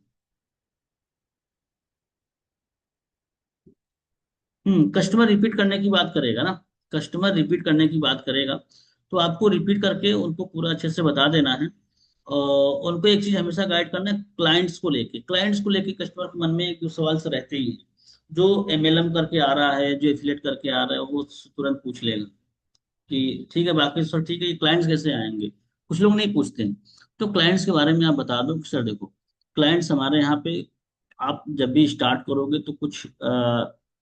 कस्टमर रिपीट करने की बात करेगा ना, कस्टमर रिपीट करने की बात करेगा, तो आपको रिपीट करके उनको पूरा अच्छे से बता देना है। और उनको एक चीज हमेशा गाइड करना है, क्लाइंट्स को लेके कस्टमर के मन में एक दो सवाल से रहते ही हैं। जो एमएलएम करके आ रहा है, जो एफिलेट करके आ रहा है, वो तुरंत पूछ लेगा कि ठीक है बाकी सर ठीक है, ये क्लाइंट्स कैसे आएंगे। कुछ लोग नहीं पूछते हैं। तो क्लाइंट्स के बारे में आप बता दो कि सर देखो, क्लाइंट्स हमारे यहाँ पे, आप जब भी स्टार्ट करोगे तो कुछ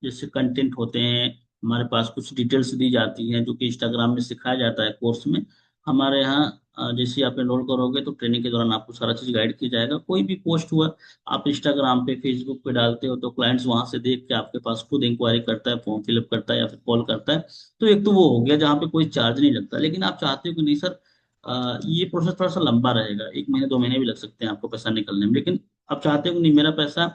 जैसे कंटेंट होते हैं, हमारे पास कुछ डिटेल्स दी जाती हैं जो कि इंस्टाग्राम में सिखाया जाता है कोर्स में। हमारे यहाँ जैसे आप एनरोल करोगे तो ट्रेनिंग के दौरान आपको सारा चीज गाइड किया जाएगा। कोई भी पोस्ट हुआ आप इंस्टाग्राम पे फेसबुक पे डालते हो तो क्लाइंट्स वहां से देख के आपके पास खुद इंक्वायरी करता है, फॉर्म फिलअप करता है या फिर कॉल करता है। तो एक तो वो हो गया जहाँ पे कोई चार्ज नहीं लगता। लेकिन आप चाहते हो कि नहीं सर, ये प्रोसेस थोड़ा सा लंबा रहेगा, 1 महीने 2 महीने भी लग सकते हैं आपको पैसा निकलने में, लेकिन आप चाहते हो कि नहीं मेरा पैसा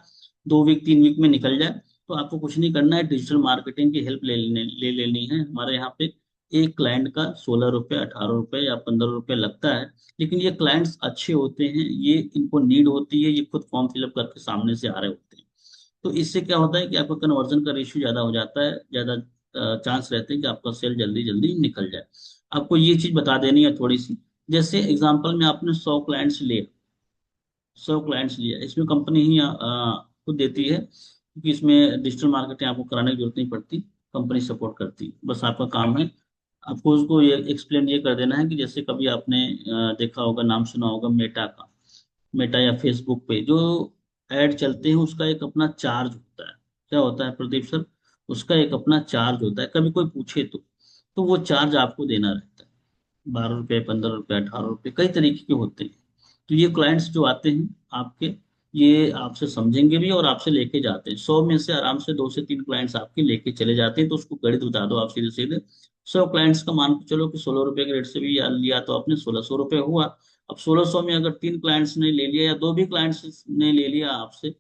2 वीक 3 वीक में निकल जाए, तो आपको कुछ नहीं करना है, डिजिटल मार्केटिंग की हेल्प ले लेनी है। हमारे यहाँ पे एक क्लाइंट का 16 रुपये 18 रुपये या 15 रुपये लगता है। लेकिन ये क्लाइंट्स अच्छे होते हैं, ये इनको नीड होती है, ये खुद फॉर्म फिलअप करके सामने से आ रहे होते हैं। तो इससे क्या होता है कि आपका कन्वर्जन का रेशियो ज्यादा हो जाता है, ज्यादा चांस रहते हैं कि आपका सेल जल्दी जल्दी निकल जाए। आपको ये चीज बता देनी है थोड़ी सी। जैसे एग्जांपल में आपने 100 क्लाइंट्स लिए, 100 क्लाइंट्स लिया, इसमें कंपनी ही खुद देती है, क्योंकि इसमें डिजिटल मार्केटिंग आपको कराने की जरूरत नहीं पड़ती, कंपनी सपोर्ट करती है। बस आपका काम है, आपको उसको ये एक्सप्लेन ये कर देना है कि जैसे कभी आपने देखा होगा, नाम सुना होगा मेटा का। मेटा या फेसबुक पे जो ऐड चलते हैं उसका एक अपना चार्ज होता है। क्या होता है प्रदीप सर? उसका एक अपना चार्ज होता है, कभी कोई पूछे तो वो चार्ज आपको देना रहता है। 12 रुपये 15 रुपये 18 रुपये, कई तरीके के होते हैं। तो ये क्लाइंट्स जो आते हैं आपके, ये आपसे समझेंगे भी और आपसे लेके जाते हैं। 100 में से आराम से 2 से 3 क्लाइंट्स आपके लेके चले जाते हैं। तो उसको गणित बता दो आप सीधे सीधे। 100 क्लाइंट्स का मान के चलो कि 16 रुपये के रेट से भी लिया तो आपने 1600 रुपये हुआ। अब 1600 में अगर 3 क्लाइंट्स ने ले लिया या दो भी क्लाइंट्स ने ले लिया आपसे,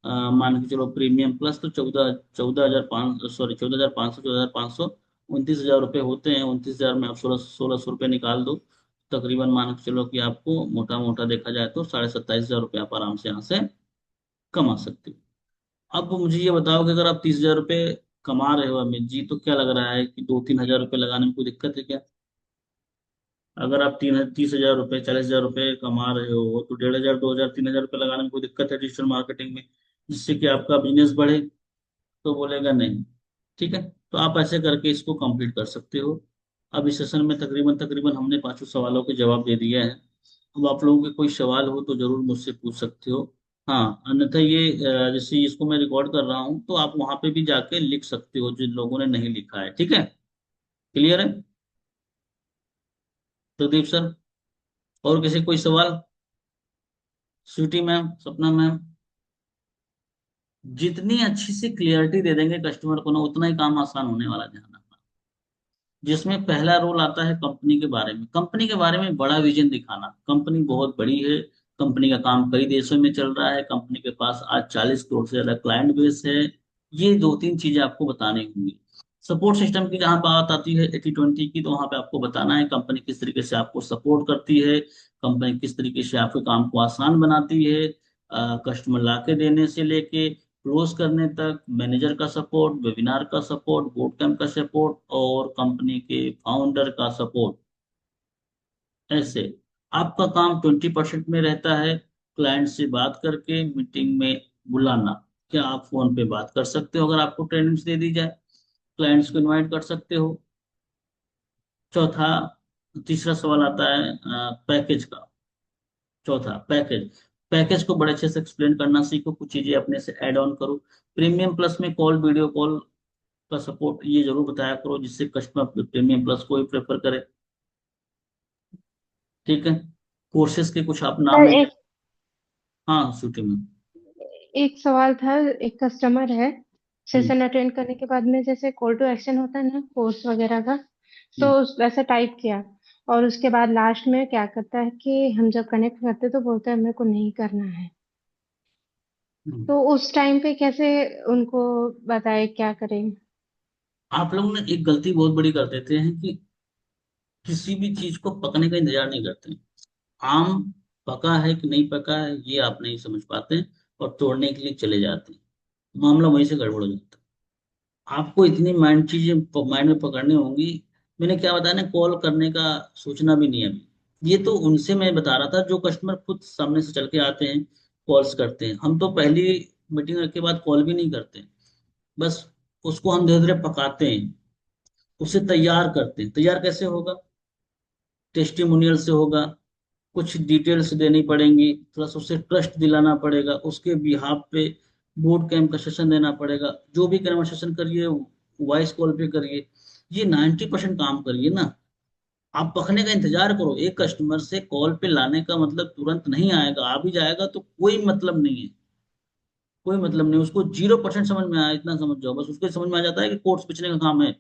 मान के चलो प्रीमियम प्लस, तो 14,000 सॉरी 14,500 14,500 29,000 रुपये होते हैं। 29,000 में आप 1600 रुपये निकाल दो, तकरीबन मान के चलो कि आपको मोटा मोटा देखा जाए तो 27,500 रुपये आप आराम से यहाँ से कमा सकते हो। अब मुझे ये बताओ कि अगर आप 30,000 रुपये कमा रहे हो अमित जी, तो क्या लग रहा है कि 2-3 हजार रुपये लगाने में कोई दिक्कत है क्या? अगर आप 30,000 रुपये 40,000 रुपये कमा रहे हो तो 1,500 2,000 3,000 रुपये लगाने में कोई दिक्कत है डिजिटल मार्केटिंग में, जिससे कि आपका बिजनेस बढ़े? तो बोलेगा नहीं। ठीक है, तो आप ऐसे करके इसको कंप्लीट कर सकते हो। अब इस सेशन में तकरीबन तकरीबन हमने पांचों सवालों के जवाब दे दिया है। अब आप लोगों के कोई सवाल हो तो जरूर मुझसे पूछ सकते हो। हाँ, अन्यथा ये जैसे इसको मैं रिकॉर्ड कर रहा हूँ तो आप वहां पे भी जाके लिख सकते हो जिन लोगों ने नहीं लिखा है। ठीक है, क्लियर है प्रदीप सर? और किसी कोई सवाल? स्वीटी मैम, सपना मैम? जितनी अच्छी सी क्लियरिटी दे देंगे कस्टमर को ना, उतना ही काम आसान होने वाला है, ध्यान रखना। जिसमें पहला रोल आता है कंपनी के बारे में, कंपनी के बारे में बड़ा विजन दिखाना। कंपनी बहुत बड़ी है, कंपनी का काम कई देशों में चल रहा है, कंपनी के पास आज 40 करोड़ से ज्यादा क्लाइंट बेस है। ये दो तीन चीजें आपको बतानी होंगी। सपोर्ट सिस्टम की जहां बात आती है 80-20 की, तो वहां पे आपको बताना है कंपनी किस तरीके से आपको सपोर्ट करती है, कंपनी किस तरीके से आपके काम को आसान बनाती है, कस्टमर ला के देने से लेके क्लोज करने तक, मैनेजर का सपोर्ट, वेबिनार का सपोर्ट, बोट कैंप का सपोर्ट, और कंपनी के फाउंडर का सपोर्ट। ऐसे आपका काम 20% में रहता है क्लाइंट से बात करके मीटिंग में बुलाना। क्या आप फोन पे बात कर सकते हो? अगर आपको ट्रेनिंग्स दे दी जाए, क्लाइंट्स को इनवाइट कर सकते हो। चौथा, तीसरा सवाल आता है पैकेज का। चौथा, पैकेज। पैकेज को बड़े अच्छे से एक्सप्लेन करना सीखो, कुछ चीजें अपने से ऐड ऑन करो। प्रीमियम प्लस में कॉल, वीडियो कॉल का सपोर्ट ये जरूर बताया करो, जिससे कस्टमर प्रीमियम प्लस को ही प्रेफर करे। ठीक है, कोर्सेज के कुछ आप नाम सर, लेके। एक हाँ सूटी में। एक सवाल था। एक कस्टमर है, हम्म, सेशन अटेंड करने के बाद में जैसे कॉल टू एक्शन होता है ना कोर्स वगैरह का, तो हम्म, वैसा टाइप किया, और उसके बाद लास्ट में क्या करता है कि हम जब कनेक्ट करते तो बोलता है मेरे को नहीं करना है। हम्म। तो उस टाइम पे कैसे उनको बताए, क्या करें? आप लोग ने एक गलती बहुत बड़ी कर देते हैं कि किसी भी चीज को पकने का इंतजार नहीं करते। आम पका है कि नहीं पका है ये आप नहीं समझ पाते और तोड़ने के लिए चले जाते हैं, मामला वहीं से गड़बड़ हो जाता है। आपको इतनी माइंड चीजें माइंड में पकड़नी होंगी। मैंने क्या बताया ना, कॉल करने का सोचना भी नहीं है अभी। ये तो उनसे मैं बता रहा था जो कस्टमर खुद सामने से चल के आते हैं, कॉल्स करते हैं। हम तो पहली मीटिंग के बाद कॉल भी नहीं करते, बस उसको हम धीरे धीरे पकाते हैं, उसे तैयार करते हैं। तैयार कैसे होगा? टेस्टिमोनियल से होगा, कुछ डिटेल्स देनी पड़ेंगी, प्लस उसे ट्रस्ट दिलाना पड़ेगा, उसके बिहाफ पे बोर्ड कैंप का सेशन देना पड़ेगा। जो भी कन्वर्सेशन करिए वॉइस कॉल पे करिए, ये 90% काम करिए ना। आप पकने का इंतजार करो। एक कस्टमर से कॉल पे लाने का मतलब तुरंत नहीं आएगा, आ भी जाएगा तो कोई मतलब नहीं है। कोई मतलब नहीं, उसको 0% समझ में आया इतना समझ जाओ, बस उसको समझ में आ जाता है कि कोर्स बेचने का काम है,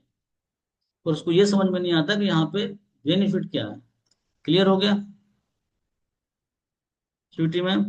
पर उसको ये समझ में नहीं आता कि यहाँ पे बेनिफिट क्या है। क्लियर हो गया स्वीटी मैम?